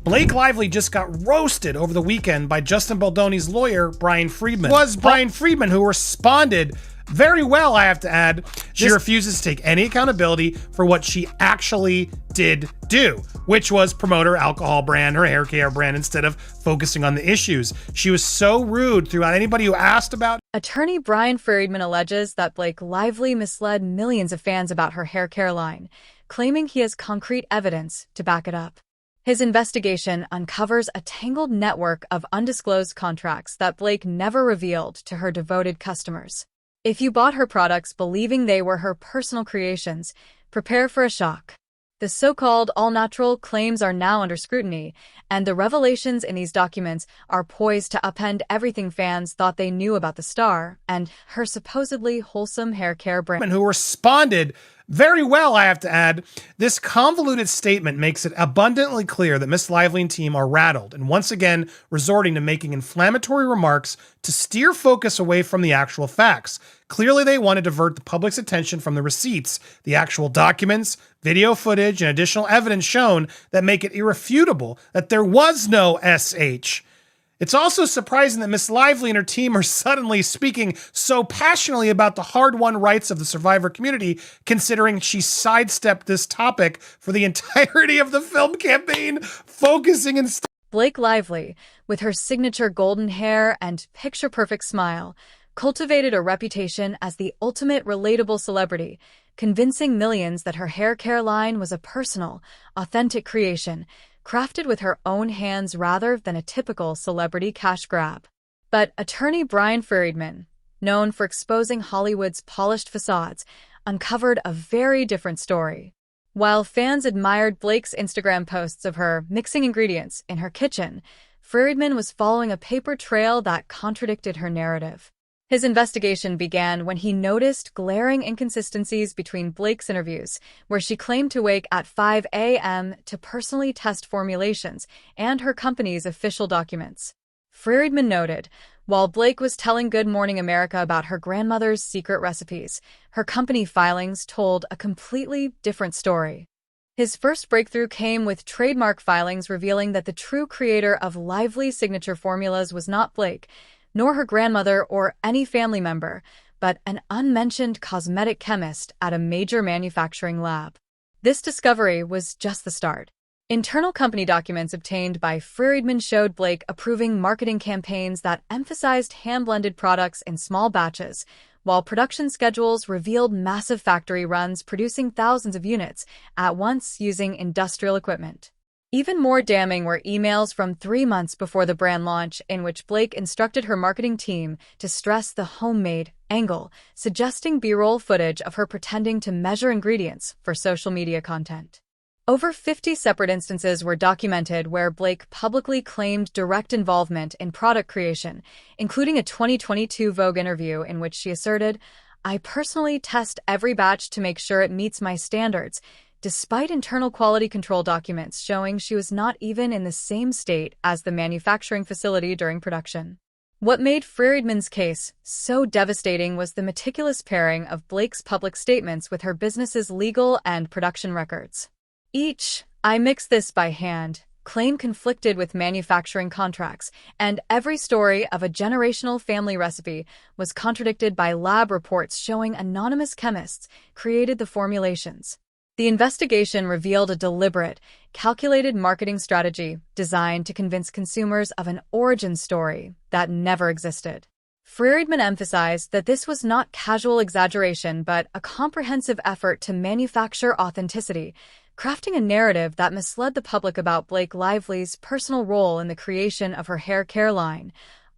Blake Lively just got roasted over the weekend by Justin Baldoni's lawyer, Bryan Freedman. It was Bryan Freedman who responded very well, I have to add. She refuses to take any accountability for what she actually did do, which was promote her alcohol brand, her hair care brand, instead of focusing on the issues. She was so rude throughout anybody who asked about. Attorney Bryan Freedman alleges that Blake Lively misled millions of fans about her hair care line, claiming he has concrete evidence to back it up. His investigation uncovers a tangled network of undisclosed contracts that Blake never revealed to her devoted customers. If you bought her products believing they were her personal creations, prepare for a shock. The so-called all-natural claims are now under scrutiny, and the revelations in these documents are poised to upend everything fans thought they knew about the star and her supposedly wholesome hair care brand. Who responded very well, I have to add. This convoluted statement makes it abundantly clear that Miss Lively and team are rattled and once again resorting to making inflammatory remarks to steer focus away from the actual facts. Clearly, they want to divert the public's attention from the receipts, the actual documents, video footage, and additional evidence shown that make it irrefutable that there was no SH. It's also surprising that Miss Lively and her team are suddenly speaking so passionately about the hard-won rights of the survivor community, considering she sidestepped this topic for the entirety of the film campaign, focusing instead. Blake Lively, with her signature golden hair and picture-perfect smile, cultivated a reputation as the ultimate relatable celebrity, convincing millions that her hair care line was a personal, authentic creation, crafted with her own hands rather than a typical celebrity cash grab. But attorney Bryan Freedman, known for exposing Hollywood's polished facades, uncovered a very different story. While fans admired Blake's Instagram posts of her mixing ingredients in her kitchen, Freedman was following a paper trail that contradicted her narrative. His investigation began when he noticed glaring inconsistencies between Blake's interviews, where she claimed to wake at 5 a.m. to personally test formulations, and her company's official documents. Freedman noted, while Blake was telling Good Morning America about her grandmother's secret recipes, her company filings told a completely different story. His first breakthrough came with trademark filings revealing that the true creator of Lively's signature formulas was not Blake, nor her grandmother or any family member, but an unmentioned cosmetic chemist at a major manufacturing lab. This discovery was just the start. Internal company documents obtained by Freedman showed Blake approving marketing campaigns that emphasized hand-blended products in small batches, while production schedules revealed massive factory runs producing thousands of units at once using industrial equipment. Even more damning were emails from 3 months before the brand launch in which Blake instructed her marketing team to stress the homemade angle, suggesting B-roll footage of her pretending to measure ingredients for social media content. Over 50 separate instances were documented where Blake publicly claimed direct involvement in product creation, including a 2022 Vogue interview in which she asserted, "I personally test every batch to make sure it meets my standards," despite internal quality control documents showing she was not even in the same state as the manufacturing facility during production. What made Freedman's case so devastating was the meticulous pairing of Blake's public statements with her business's legal and production records. Each, "I mix this by hand," claim conflicted with manufacturing contracts, and every story of a generational family recipe was contradicted by lab reports showing anonymous chemists created the formulations. The investigation revealed a deliberate, calculated marketing strategy designed to convince consumers of an origin story that never existed. Freedman emphasized that this was not casual exaggeration but a comprehensive effort to manufacture authenticity, crafting a narrative that misled the public about Blake Lively's personal role in the creation of her hair care line,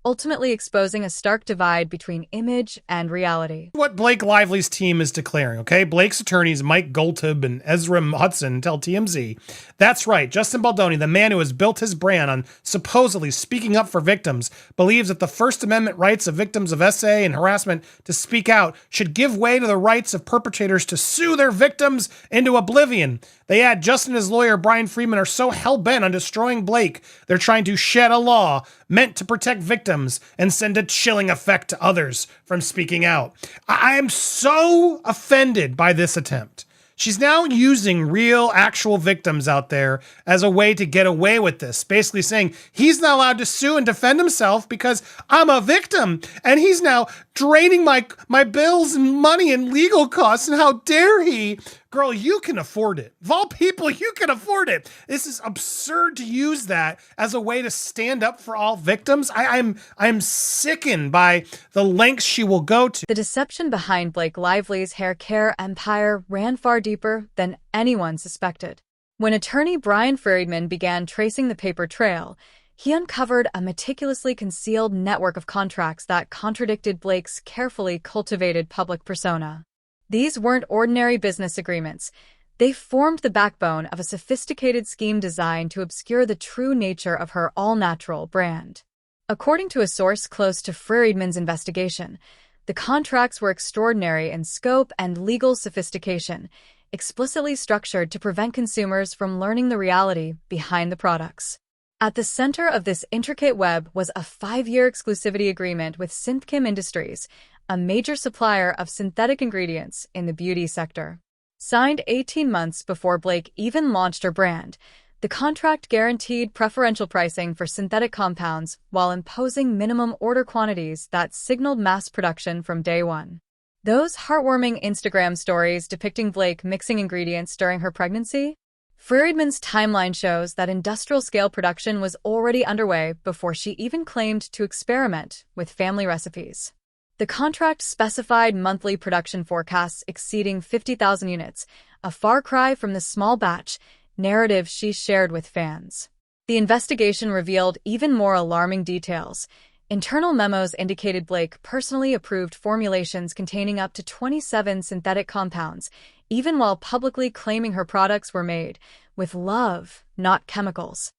ultimately exposing a stark divide between image and reality. What Blake Lively's team is declaring, okay? Blake's attorneys Mike Goltub and Ezra Hudson tell TMZ, that's right, Justin Baldoni, the man who has built his brand on supposedly speaking up for victims, believes that the First Amendment rights of victims of SA and harassment to speak out should give way to the rights of perpetrators to sue their victims into oblivion. They add, Justin and his lawyer Bryan Freedman are so hell-bent on destroying Blake, they're trying to shed a law meant to protect victims and send a chilling effect to others from speaking out. I am so offended by this attempt. She's now using real, actual victims out there as a way to get away with this, basically saying he's not allowed to sue and defend himself because I'm a victim, and he's now draining my bills and money and legal costs, and how dare he? Girl, you can afford it. Of all people, you can afford it. This is absurd to use that as a way to stand up for all victims. I'm sickened by the lengths she will go to. The deception behind Blake Lively's hair care empire ran far deeper than anyone suspected. When attorney Bryan Freedman began tracing the paper trail, he uncovered a meticulously concealed network of contracts that contradicted Blake's carefully cultivated public persona. These weren't ordinary business agreements. They formed the backbone of a sophisticated scheme designed to obscure the true nature of her all-natural brand. According to a source close to Freedman's investigation, the contracts were extraordinary in scope and legal sophistication, explicitly structured to prevent consumers from learning the reality behind the products. At the center of this intricate web was a 5-year exclusivity agreement with Synthchem Industries, a major supplier of synthetic ingredients in the beauty sector. Signed 18 months before Blake even launched her brand, the contract guaranteed preferential pricing for synthetic compounds while imposing minimum order quantities that signaled mass production from day one. Those heartwarming Instagram stories depicting Blake mixing ingredients during her pregnancy? Freedman's timeline shows that industrial-scale production was already underway before she even claimed to experiment with family recipes. The contract specified monthly production forecasts exceeding 50,000 units, a far cry from the small batch narrative she shared with fans. The investigation revealed even more alarming details. Internal memos indicated Blake personally approved formulations containing up to 27 synthetic compounds, even while publicly claiming her products were made with love, not chemicals.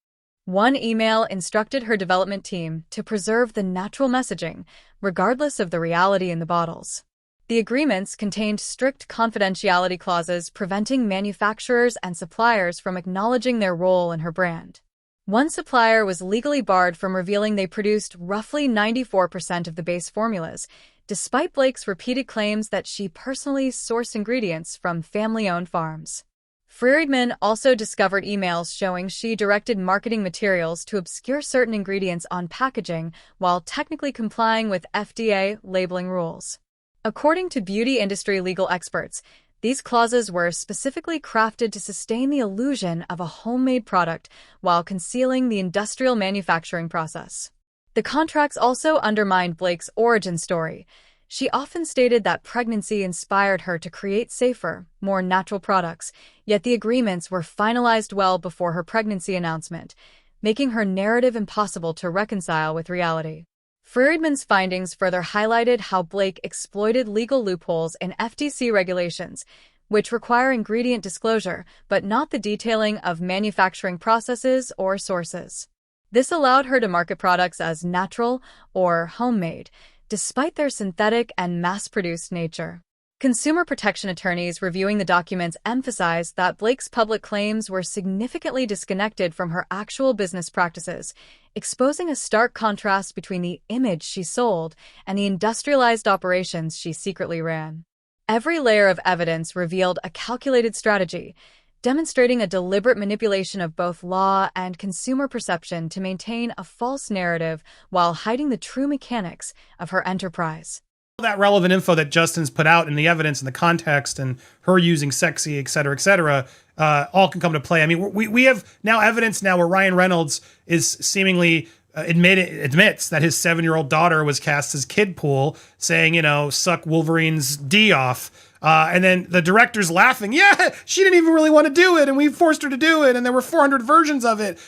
One email instructed her development team to preserve the natural messaging, regardless of the reality in the bottles. The agreements contained strict confidentiality clauses preventing manufacturers and suppliers from acknowledging their role in her brand. One supplier was legally barred from revealing they produced roughly 94% of the base formulas, despite Blake's repeated claims that she personally sourced ingredients from family-owned farms. Freedman also discovered emails showing she directed marketing materials to obscure certain ingredients on packaging while technically complying with FDA labeling rules. According to beauty industry legal experts, these clauses were specifically crafted to sustain the illusion of a homemade product while concealing the industrial manufacturing process. The contracts also undermined Blake's origin story. She often stated that pregnancy inspired her to create safer, more natural products, yet the agreements were finalized well before her pregnancy announcement, making her narrative impossible to reconcile with reality. Freedman's findings further highlighted how Blake exploited legal loopholes in FTC regulations, which require ingredient disclosure but not the detailing of manufacturing processes or sources. This allowed her to market products as natural or homemade, despite their synthetic and mass-produced nature. Consumer protection attorneys reviewing the documents emphasized that Blake's public claims were significantly disconnected from her actual business practices, exposing a stark contrast between the image she sold and the industrialized operations she secretly ran. Every layer of evidence revealed a calculated strategy, demonstrating a deliberate manipulation of both law and consumer perception to maintain a false narrative while hiding the true mechanics of her enterprise. That relevant info that Justin's put out in the evidence and the context and her using sexy, et cetera, all can come to play. I mean, we have now evidence now where Ryan Reynolds is seemingly admits that his 7-year-old daughter was cast as Kid Pool, saying, suck Wolverine's D off. And then the director's laughing. Yeah, she didn't even really want to do it, and we forced her to do it, and there were 400 versions of it.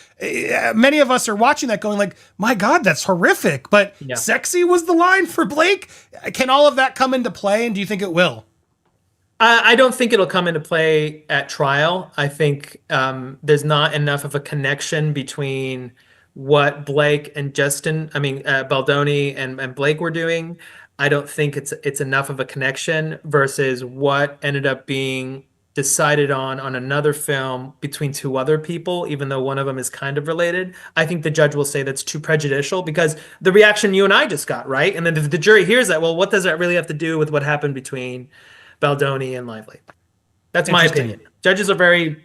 Many of us are watching that going like, my God, that's horrific. But yeah. Sexy was the line for Blake. Can all of that come into play, and do you think it will? I don't think it'll come into play at trial. I think there's not enough of a connection between what Blake and Baldoni and Blake were doing. I don't think it's enough of a connection versus what ended up being decided on another film between two other people, even though one of them is kind of related. I think the judge will say that's too prejudicial because the reaction you and I just got, right? And then if the jury hears that, well, what does that really have to do with what happened between Baldoni and Lively? That's my Interesting. opinion. Judges are very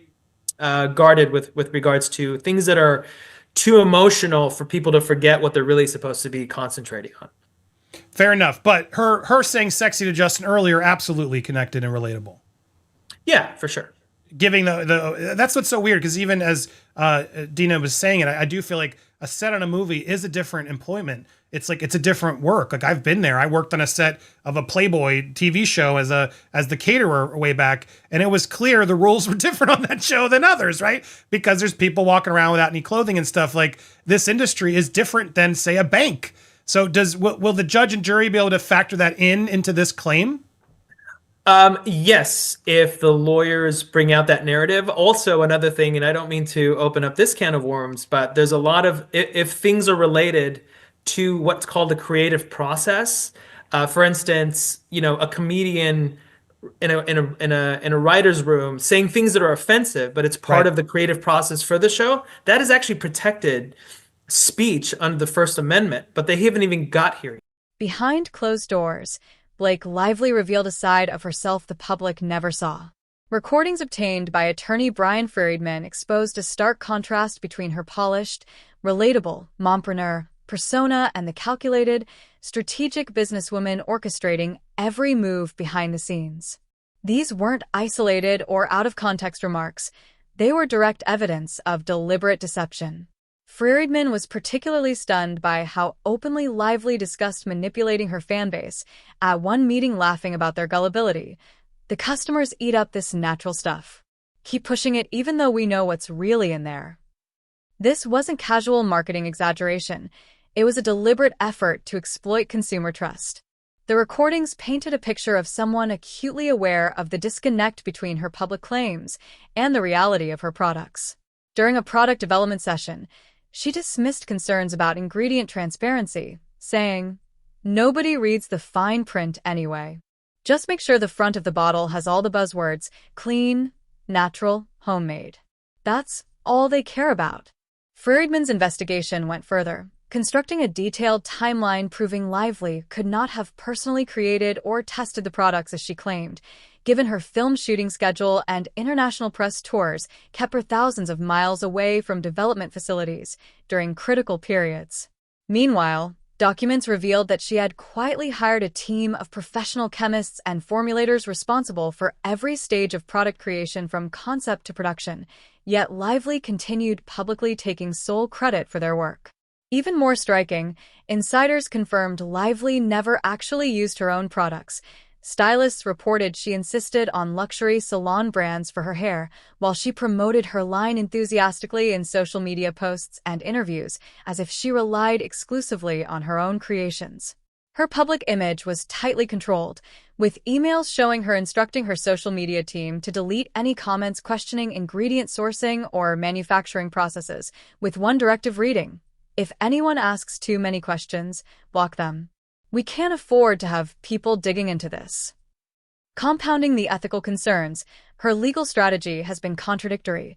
guarded with regards to things that are too emotional for people to forget what they're really supposed to be concentrating on. Fair enough. But her saying sexy to Justin earlier, absolutely connected and relatable. Yeah, for sure. Giving the that's what's so weird, because even as Dina was saying it, I do feel like a set on a movie is a different employment. It's like, it's a different work. Like, I've been there. I worked on a set of a Playboy TV show as the caterer way back, and it was clear the rules were different on that show than others, right? Because there's people walking around without any clothing and stuff. Like, this industry is different than, say, a bank. So will the judge and jury be able to factor that into this claim? Yes, if the lawyers bring out that narrative. Also, another thing, and I don't mean to open up this can of worms, but there's a lot of, if things are related to what's called the creative process. For instance, a comedian in a writer's room saying things that are offensive, but it's part of the creative process for the show. That is actually protected speech under the First Amendment, but they haven't even got here. Behind closed doors, Blake Lively revealed a side of herself the public never saw. Recordings obtained by attorney Bryan Freedman exposed a stark contrast between her polished, relatable mompreneur persona and the calculated, strategic businesswoman orchestrating every move behind the scenes. These weren't isolated or out-of-context remarks. They were direct evidence of deliberate deception. Freedman was particularly stunned by how openly Lively discussed manipulating her fanbase, at one meeting laughing about their gullibility. The customers eat up this natural stuff. Keep pushing it even though we know what's really in there. This wasn't casual marketing exaggeration. It was a deliberate effort to exploit consumer trust. The recordings painted a picture of someone acutely aware of the disconnect between her public claims and the reality of her products. During a product development session, she dismissed concerns about ingredient transparency, saying, "Nobody reads the fine print anyway. Just make sure the front of the bottle has all the buzzwords: clean, natural, homemade. That's all they care about." Freedman's investigation went further, constructing a detailed timeline proving Lively could not have personally created or tested the products as she claimed, given her film shooting schedule and international press tours kept her thousands of miles away from development facilities during critical periods. Meanwhile, documents revealed that she had quietly hired a team of professional chemists and formulators responsible for every stage of product creation from concept to production, yet Lively continued publicly taking sole credit for their work. Even more striking, insiders confirmed Lively never actually used her own products. Stylists reported she insisted on luxury salon brands for her hair, while she promoted her line enthusiastically in social media posts and interviews, as if she relied exclusively on her own creations. Her public image was tightly controlled, with emails showing her instructing her social media team to delete any comments questioning ingredient sourcing or manufacturing processes, with one directive reading: "If anyone asks too many questions, block them. We can't afford to have people digging into this." Compounding the ethical concerns, her legal strategy has been contradictory,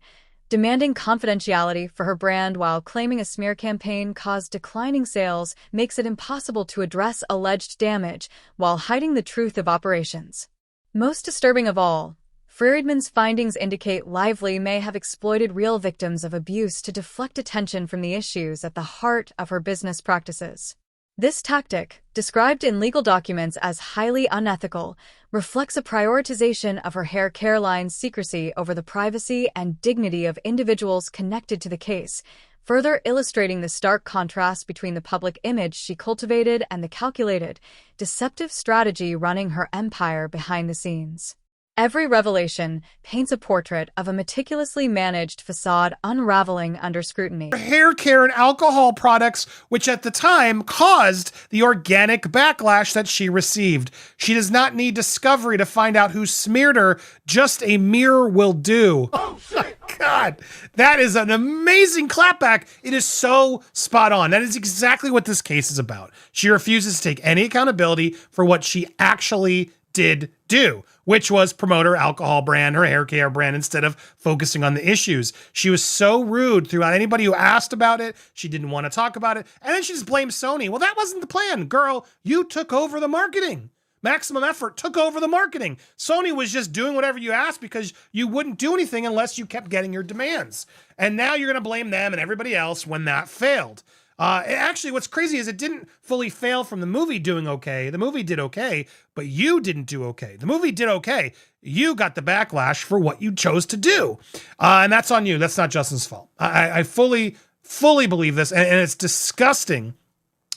demanding confidentiality for her brand while claiming a smear campaign caused declining sales makes it impossible to address alleged damage while hiding the truth of operations. Most disturbing of all, Freedman's findings indicate Lively may have exploited real victims of abuse to deflect attention from the issues at the heart of her business practices. This tactic, described in legal documents as highly unethical, reflects a prioritization of her hair care line's secrecy over the privacy and dignity of individuals connected to the case, further illustrating the stark contrast between the public image she cultivated and the calculated, deceptive strategy running her empire behind the scenes. Every revelation paints a portrait of a meticulously managed facade unraveling under scrutiny. Hair care and alcohol products, which at the time caused the organic backlash that she received. She does not need discovery to find out who smeared her. Just a mirror will do. Oh my God. That is an amazing clapback. It is so spot on. That is exactly what this case is about. She refuses to take any accountability for what she actually did do, which was promote her alcohol brand, her hair care brand, instead of focusing on the issues. She was so rude throughout anybody who asked about it. She didn't want to talk about it. And then she just blamed Sony. Well, that wasn't the plan. Girl, you took over the marketing. Maximum Effort took over the marketing. Sony was just doing whatever you asked because you wouldn't do anything unless you kept getting your demands. And now you're going to blame them and everybody else when that failed. Actually, what's crazy is it didn't fully fail from the movie doing okay. The movie did okay, but you didn't do okay. The movie did okay. You got the backlash for what you chose to do. And that's on you. That's not Justin's fault. I fully believe this. And it's disgusting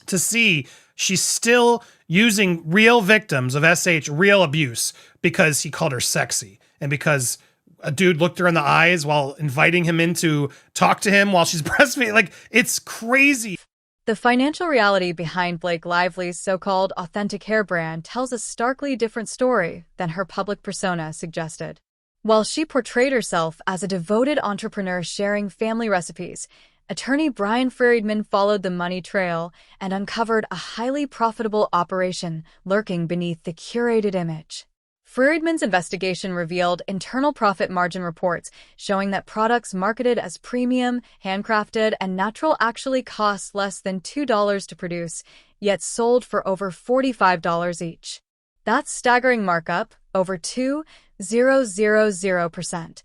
to see she's still using real victims of SH, real abuse, because he called her sexy and because a dude looked her in the eyes while inviting him in to talk to him while she's breastfeeding. Like, it's crazy. The financial reality behind Blake Lively's so-called authentic hair brand tells a starkly different story than her public persona suggested. While she portrayed herself as a devoted entrepreneur sharing family recipes, attorney Bryan Freedman followed the money trail and uncovered a highly profitable operation lurking beneath the curated image. Freedman's investigation revealed internal profit margin reports showing that products marketed as premium, handcrafted, and natural actually cost less than $2 to produce, yet sold for over $45 each. That's staggering markup, over 2,000%,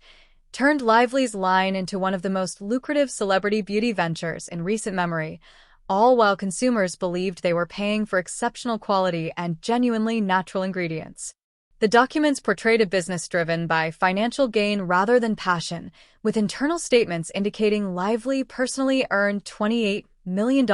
turned Lively's line into one of the most lucrative celebrity beauty ventures in recent memory, all while consumers believed they were paying for exceptional quality and genuinely natural ingredients. The documents portrayed a business driven by financial gain rather than passion, with internal statements indicating Lively personally earned $28 million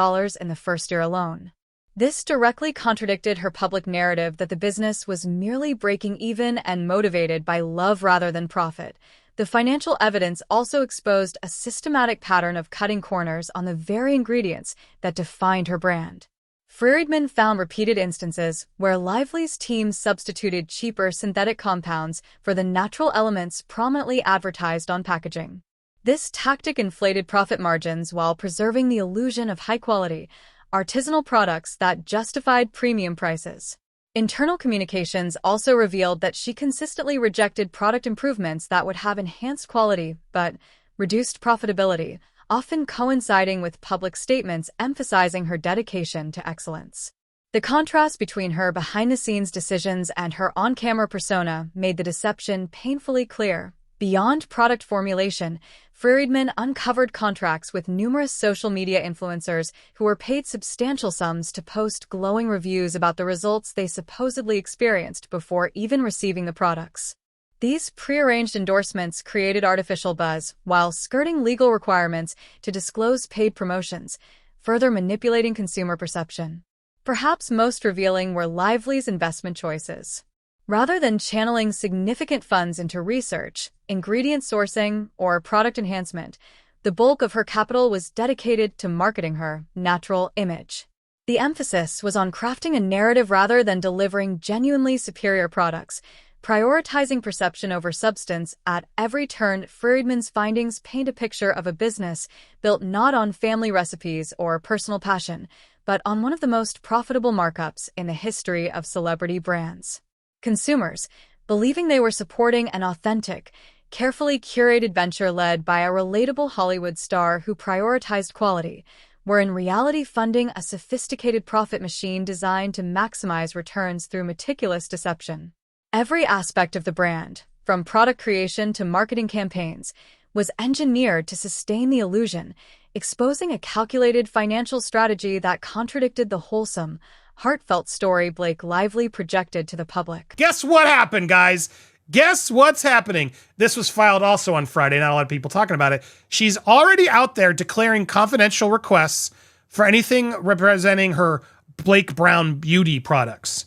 in the first year alone. This directly contradicted her public narrative that the business was merely breaking even and motivated by love rather than profit. The financial evidence also exposed a systematic pattern of cutting corners on the very ingredients that defined her brand. Freedman found repeated instances where Lively's team substituted cheaper synthetic compounds for the natural elements prominently advertised on packaging. This tactic inflated profit margins while preserving the illusion of high-quality, artisanal products that justified premium prices. Internal communications also revealed that she consistently rejected product improvements that would have enhanced quality but reduced profitability, often coinciding with public statements emphasizing her dedication to excellence. The contrast between her behind-the-scenes decisions and her on-camera persona made the deception painfully clear. Beyond product formulation, Freedman uncovered contracts with numerous social media influencers who were paid substantial sums to post glowing reviews about the results they supposedly experienced before even receiving the products. These prearranged endorsements created artificial buzz while skirting legal requirements to disclose paid promotions, further manipulating consumer perception. Perhaps most revealing were Lively's investment choices. Rather than channeling significant funds into research, ingredient sourcing, or product enhancement, the bulk of her capital was dedicated to marketing her natural image. The emphasis was on crafting a narrative rather than delivering genuinely superior products, prioritizing perception over substance at every turn. Freedman's findings paint a picture of a business built not on family recipes or personal passion, but on one of the most profitable markups in the history of celebrity brands. Consumers, believing they were supporting an authentic, carefully curated venture led by a relatable Hollywood star who prioritized quality, were in reality funding a sophisticated profit machine designed to maximize returns through meticulous deception. Every aspect of the brand, from product creation to marketing campaigns, was engineered to sustain the illusion, exposing a calculated financial strategy that contradicted the wholesome, heartfelt story Blake Lively projected to the public. Guess what happened, guys? Guess what's happening? This was filed also on Friday. Not a lot of people talking about it. She's already out there declaring confidential requests for anything representing her Blake Brown beauty products.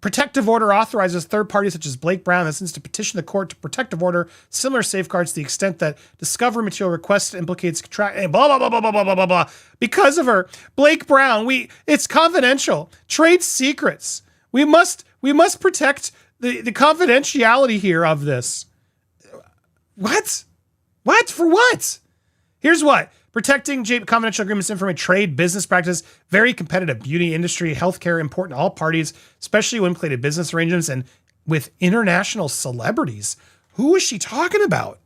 Protective order authorizes third parties such as Blake Brown, in this instance, to petition the court to protective order similar safeguards to the extent that discovery material requested implicates contract, blah, blah, blah, blah, blah, blah, blah, blah, blah. Because of her, Blake Brown, it's confidential. Trade secrets. We must protect the confidentiality here of this. What? What? For what? Here's what. Protecting confidential agreements, information, trade, business practice, very competitive beauty industry, healthcare, important to all parties, especially when implicated business arrangements and with international celebrities. Who is she talking about?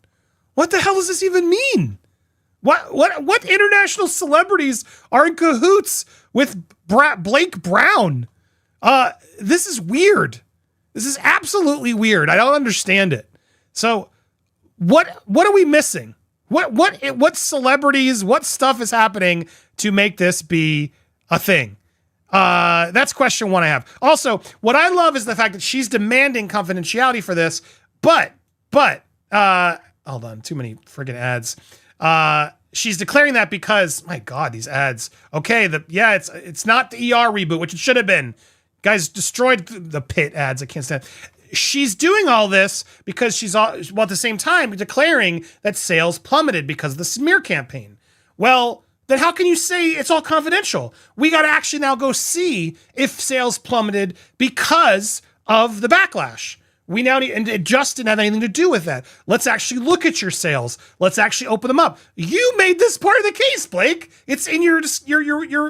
What the hell does this even mean? What international celebrities are in cahoots with Blake Brown? This is weird. This is absolutely weird. I don't understand it. So what are we missing? What celebrities, what stuff is happening to make this be a thing? That's question one I have. Also, what I love is the fact that she's demanding confidentiality for this, but hold on, too many friggin' ads. She's declaring that because, my God, these ads. Okay, it's not the ER reboot, which it should have been. Guys destroyed the Pit ads. I can't stand. She's doing all this because she's at the same time declaring that sales plummeted because of the smear campaign. Well, then how can you say it's all confidential? We got to actually now go see if sales plummeted because of the backlash. We now need, and it just didn't have anything to do with that. Let's actually look at your sales. Let's actually open them up. You made this part of the case, Blake. It's in your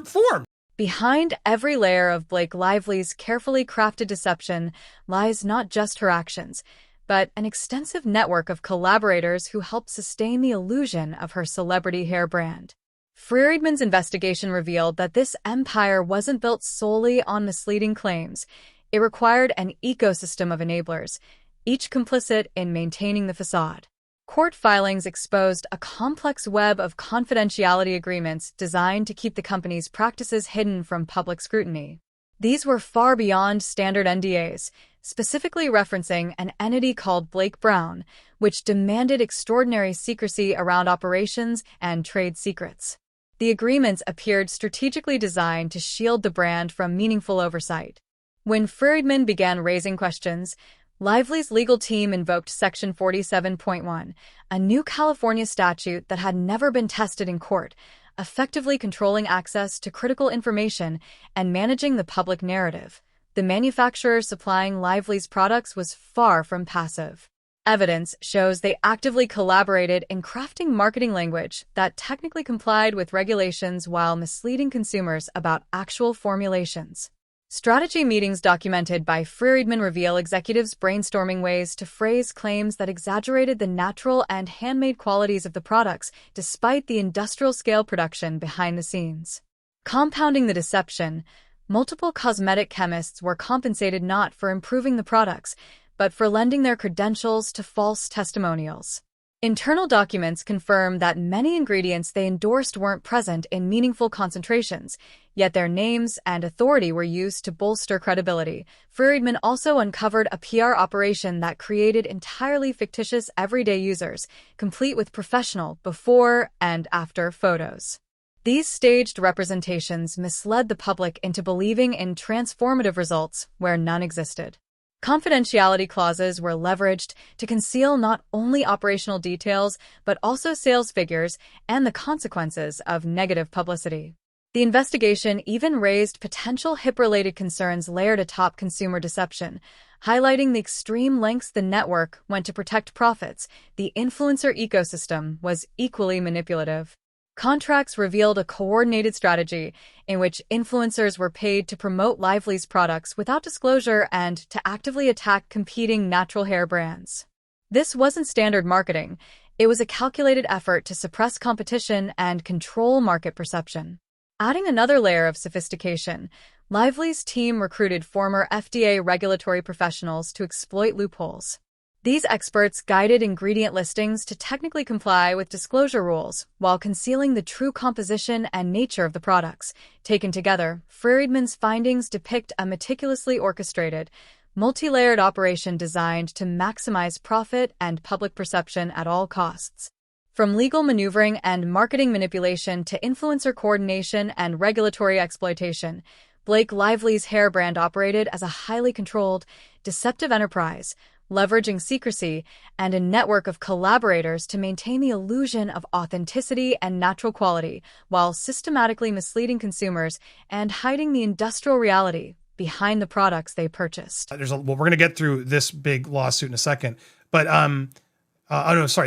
form. Behind every layer of Blake Lively's carefully crafted deception lies not just her actions, but an extensive network of collaborators who helped sustain the illusion of her celebrity hair brand. Freedman's investigation revealed that this empire wasn't built solely on misleading claims. It required an ecosystem of enablers, each complicit in maintaining the facade. Court filings exposed a complex web of confidentiality agreements designed to keep the company's practices hidden from public scrutiny. These were far beyond standard NDAs, specifically referencing an entity called Blake Brown, which demanded extraordinary secrecy around operations and trade secrets. The agreements appeared strategically designed to shield the brand from meaningful oversight. When Freedman began raising questions, Lively's legal team invoked Section 47.1, a new California statute that had never been tested in court, effectively controlling access to critical information and managing the public narrative. The manufacturer supplying Lively's products was far from passive. Evidence shows they actively collaborated in crafting marketing language that technically complied with regulations while misleading consumers about actual formulations. Strategy meetings documented by Freedman reveal executives brainstorming ways to phrase claims that exaggerated the natural and handmade qualities of the products despite the industrial-scale production behind the scenes. Compounding the deception, multiple cosmetic chemists were compensated not for improving the products, but for lending their credentials to false testimonials. Internal documents confirm that many ingredients they endorsed weren't present in meaningful concentrations, yet their names and authority were used to bolster credibility. Freedman also uncovered a PR operation that created entirely fictitious everyday users, complete with professional before and after photos. These staged representations misled the public into believing in transformative results where none existed. Confidentiality clauses were leveraged to conceal not only operational details, but also sales figures and the consequences of negative publicity. The investigation even raised potential hip-related concerns layered atop consumer deception, highlighting the extreme lengths the network went to protect profits. The influencer ecosystem was equally manipulative. Contracts revealed a coordinated strategy in which influencers were paid to promote Lively's products without disclosure and to actively attack competing natural hair brands. This wasn't standard marketing. It was a calculated effort to suppress competition and control market perception. Adding another layer of sophistication, Lively's team recruited former FDA regulatory professionals to exploit loopholes. These experts guided ingredient listings to technically comply with disclosure rules while concealing the true composition and nature of the products. Taken together, Freedman's findings depict a meticulously orchestrated, multi-layered operation designed to maximize profit and public perception at all costs. From legal maneuvering and marketing manipulation to influencer coordination and regulatory exploitation, Blake Lively's hair brand operated as a highly controlled, deceptive enterprise, leveraging secrecy and a network of collaborators to maintain the illusion of authenticity and natural quality, while systematically misleading consumers and hiding the industrial reality behind the products they purchased. Well, we're going to get through this big lawsuit in a second, but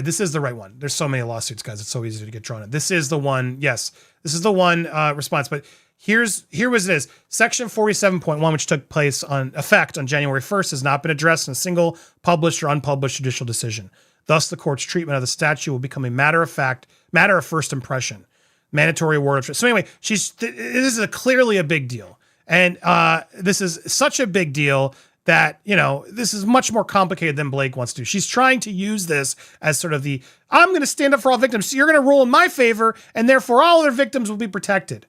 this is the right one. There's so many lawsuits, guys. It's so easy to get drawn in. This is the one. Yes, this is the one response, but here was it is. Section 47.1, which took place on effect on January 1st, has not been addressed in a single published or unpublished judicial decision. Thus, the court's treatment of the statute will become a matter of first impression. Mandatory award of. So anyway, this is clearly a big deal. And this is such a big deal that, this is much more complicated than Blake wants to. She's trying to use this as sort of I'm going to stand up for all victims. So you're going to rule in my favor, and therefore all other victims will be protected.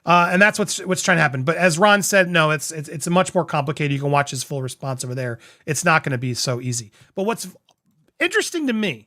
And that's what's trying to happen. But as Ron said, no, it's much more complicated. You can watch his full response over there. It's not going to be so easy. But what's interesting to me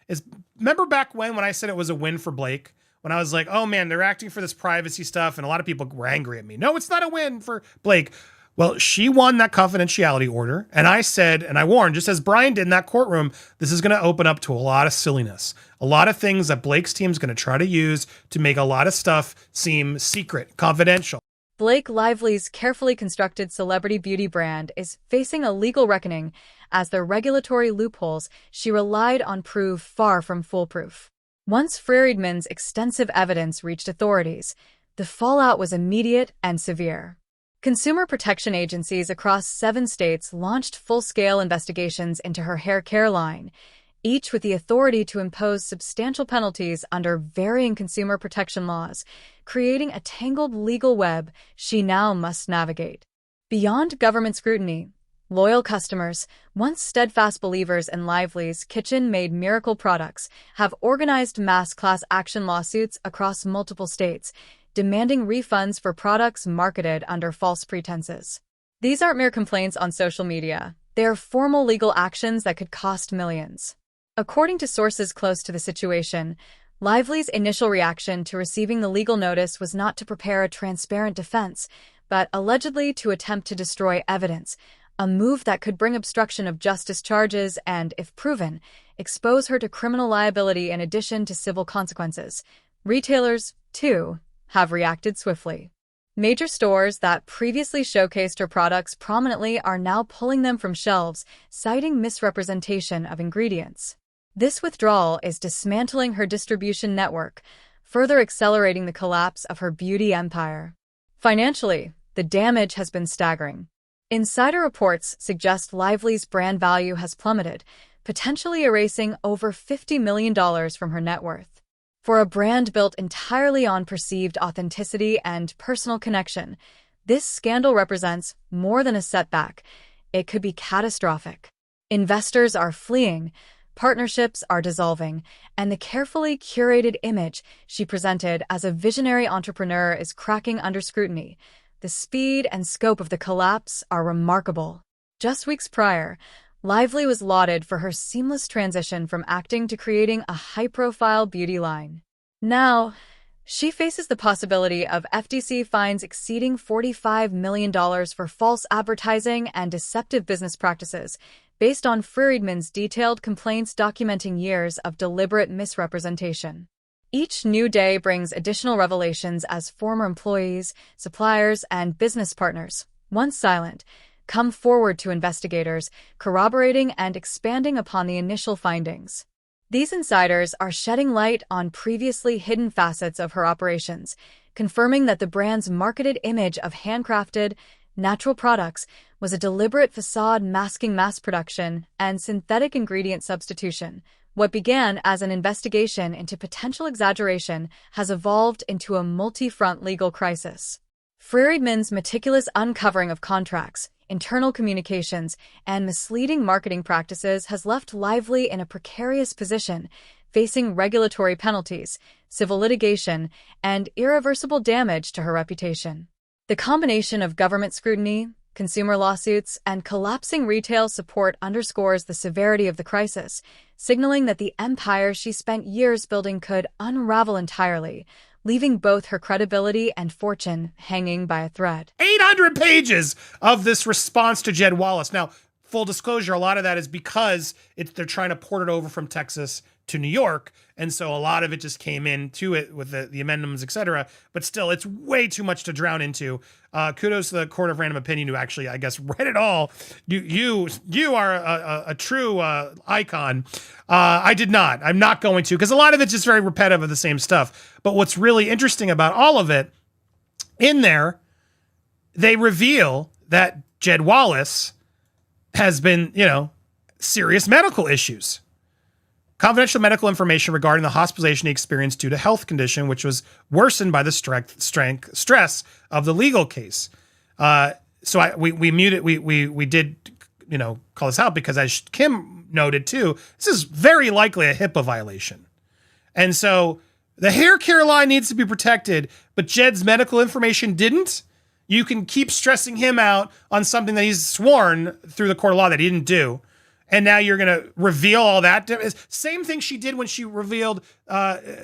is, remember back when I said it was a win for Blake? When I was like, oh man, they're acting for this privacy stuff, and a lot of people were angry at me. No, it's not a win for Blake. Well, she won that confidentiality order, and I said, and I warned, just as Bryan did in that courtroom, this is going to open up to a lot of silliness, a lot of things that Blake's team is going to try to use to make a lot of stuff seem secret, confidential. Blake Lively's carefully constructed celebrity beauty brand is facing a legal reckoning as the regulatory loopholes she relied on prove far from foolproof. Once Freedman's extensive evidence reached authorities, the fallout was immediate and severe. Consumer protection agencies across 7 states launched full-scale investigations into her hair care line, each with the authority to impose substantial penalties under varying consumer protection laws, creating a tangled legal web she now must navigate. Beyond government scrutiny, loyal customers, once steadfast believers in Lively's kitchen-made miracle products, have organized mass class action lawsuits across multiple states, demanding refunds for products marketed under false pretenses. These aren't mere complaints on social media. They are formal legal actions that could cost millions. According to sources close to the situation, Lively's initial reaction to receiving the legal notice was not to prepare a transparent defense, but allegedly to attempt to destroy evidence, a move that could bring obstruction of justice charges and, if proven, expose her to criminal liability in addition to civil consequences. Retailers, too, have reacted swiftly. Major stores that previously showcased her products prominently are now pulling them from shelves, citing misrepresentation of ingredients. This withdrawal is dismantling her distribution network, further accelerating the collapse of her beauty empire. Financially, the damage has been staggering. Insider reports suggest Lively's brand value has plummeted, potentially erasing over $50 million from her net worth. For a brand built entirely on perceived authenticity and personal connection, this scandal represents more than a setback. It could be catastrophic. Investors are fleeing, partnerships are dissolving, and the carefully curated image she presented as a visionary entrepreneur is cracking under scrutiny. The speed and scope of the collapse are remarkable. Just weeks prior, Lively was lauded for her seamless transition from acting to creating a high-profile beauty line. Now, she faces the possibility of FTC fines exceeding $45 million for false advertising and deceptive business practices, based on Freedman's detailed complaints documenting years of deliberate misrepresentation. Each new day brings additional revelations as former employees, suppliers, and business partners, once silent, come forward to investigators, corroborating and expanding upon the initial findings. These insiders are shedding light on previously hidden facets of her operations, confirming that the brand's marketed image of handcrafted, natural products was a deliberate facade masking mass production and synthetic ingredient substitution. What began as an investigation into potential exaggeration has evolved into a multi-front legal crisis. Freedman's meticulous uncovering of contracts, internal communications, and misleading marketing practices has left Lively in a precarious position, facing regulatory penalties, civil litigation, and irreversible damage to her reputation. The combination of government scrutiny, consumer lawsuits, and collapsing retail support underscores the severity of the crisis, signaling that the empire she spent years building could unravel entirely, leaving both her credibility and fortune hanging by a thread. 800 pages of this response to Jed Wallace. Now, full disclosure, a lot of that is because they're trying to port it over from Texas to New York. And so a lot of it just came into it with the amendments, et cetera. But still, it's way too much to drown into. Kudos to the Court of Random Opinion who actually, I guess, read it all. You are a true icon. I did not. I'm not going to, because a lot of it's just very repetitive of the same stuff. But what's really interesting about all of it, in there, they reveal that Jed Wallace has been, serious medical issues. confidential medical information regarding the hospitalization he experienced due to health condition, which was worsened by the stress of the legal case. We muted. We did, call this out because, as Kim noted too, this is very likely a HIPAA violation, and so the hair care line needs to be protected. But Jed's medical information didn't. You can keep stressing him out on something that he's sworn through the court of law that he didn't do. And now you're going to reveal all that. Same thing she did when she revealed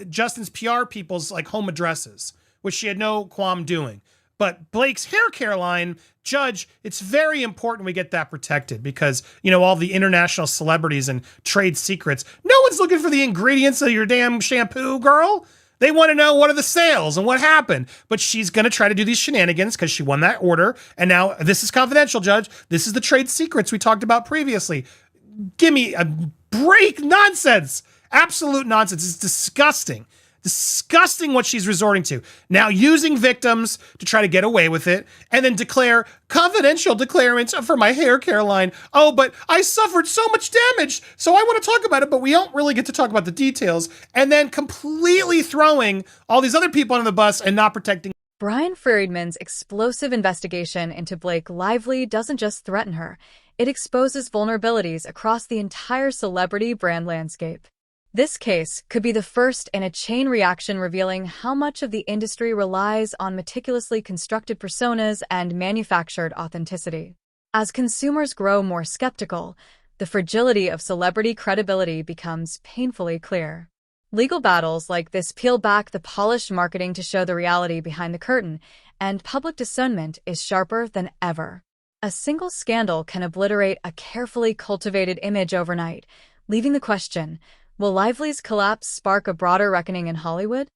Justin's PR people's home addresses, which she had no qualm doing. But Blake's hair care line, Judge, it's very important we get that protected because, all the international celebrities and trade secrets, no one's looking for the ingredients of your damn shampoo, girl. They want to know what are the sales and what happened. But she's going to try to do these shenanigans because she won that order. And now this is confidential, Judge. This is the trade secrets we talked about previously. Give me a break. Nonsense. Absolute nonsense. It's disgusting. Disgusting what she's resorting to. Now using victims to try to get away with it and then declare confidential declarants for my hair care line. Oh, but I suffered so much damage, so I want to talk about it, but we don't really get to talk about the details. And then completely throwing all these other people under the bus and not protecting. Bryan Freedman's explosive investigation into Blake Lively doesn't just threaten her. It exposes vulnerabilities across the entire celebrity brand landscape. This case could be the first in a chain reaction revealing how much of the industry relies on meticulously constructed personas and manufactured authenticity. As consumers grow more skeptical, the fragility of celebrity credibility becomes painfully clear. Legal battles like this peel back the polished marketing to show the reality behind the curtain, and public discernment is sharper than ever. A single scandal can obliterate a carefully cultivated image overnight, leaving the question, will Lively's collapse spark a broader reckoning in Hollywood?